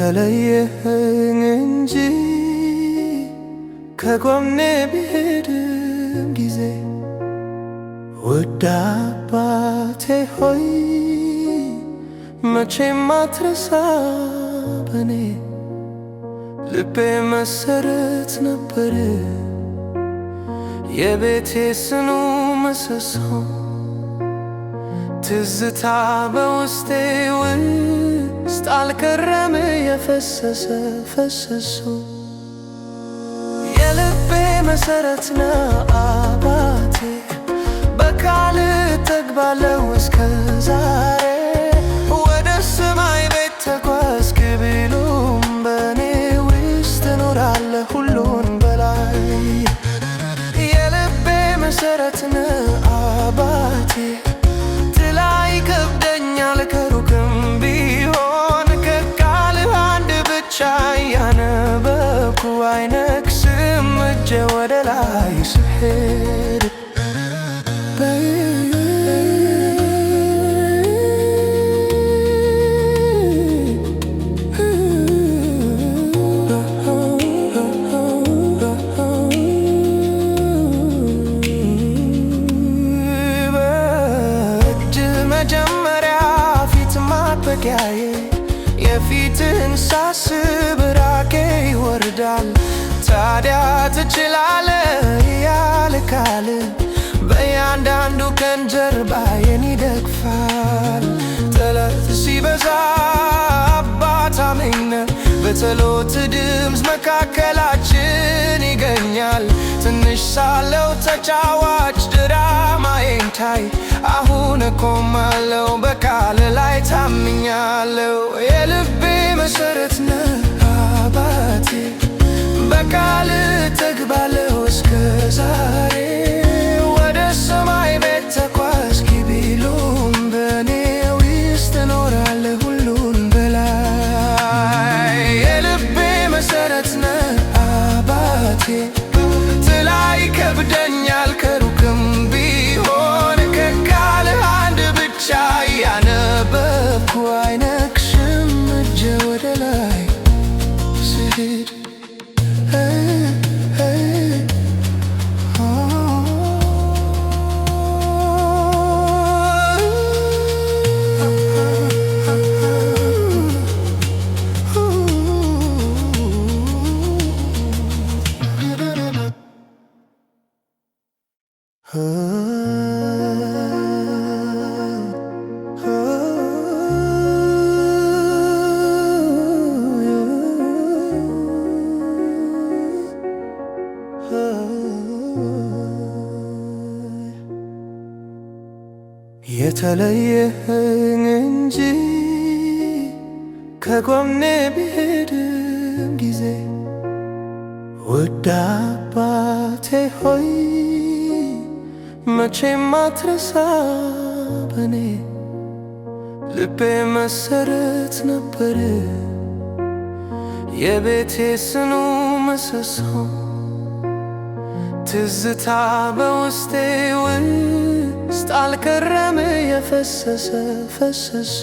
የተለየኸኝ እንጂ ከጎኔ ብሄድም ጊዜ ውድ አባቴ ሆይ መቼም አትረሳ በኔ ልቤ መሰረት ነበር የቤቴ ጽኑ ምሰሶ ትዝታ በውስጤ ውስጥ አልከረም የፈሰሰ ፈሰሶ የልቤ መሰረት ነው አባቴ በቃል ተግባለው እስከ ዛሬ ወደ ሰማይ ቤት ተጓዝክ ቢሉም በኔ ውስጥ እኖራለሁ ሁሉን በላይ የልቤ መሰረት ነው አባቴ ጥላይ ከብደኛል ከሩቅም ቢሆን ከቃልህ አንድ ብቻ ያነበብኩ አይነክስም እጄ ወደ ላይ ስሄድ መጠበቂያዬ የፊትህን ሳስብ ራቄ ይወርዳል ታዲያ ትችላለህ ያለ ቃል በእያንዳንዱ ቀን ጀርባዬን ይደግፋል ጠላት ሲበዛ አባት አሜን በጸሎት ድምፅ መካከላችን ይገኛል ትንሽ ሳለው ተጫዋች ድራማዬን ታይ አሁን እቆማለሁ በቃል ላይ ታምኛለሁ የልቤ መሰረት ነህ አባቴ በቃል ተግባለሁ እስከ ዛሬ ወደ ሰማይ ቤት ተጓዝክ ቢሉም በኔ ውስጥ እኖራለሁ ሁሉን በላይ የልቤ መሰረት ነህ አባቴ ጥላይ ከብደኛል ከሩቅም ቢሆን ከቃልህ አንድ ብቻ ያነበብኩ አይነክስም እጄ ወደ ላይ ስሄድ የተለየኸኝ እንጂ ከጎኔ ብሄድም ጊዜ ውድ አባቴ ሆይ መቼም አትረሳ በኔ ልቤ መሰረት ነበር የቤቴ ጽኑ ምሰሶ ትዝታ በውስጤ ውስጥ አልከረም የፈሰሰ ፈሰሶ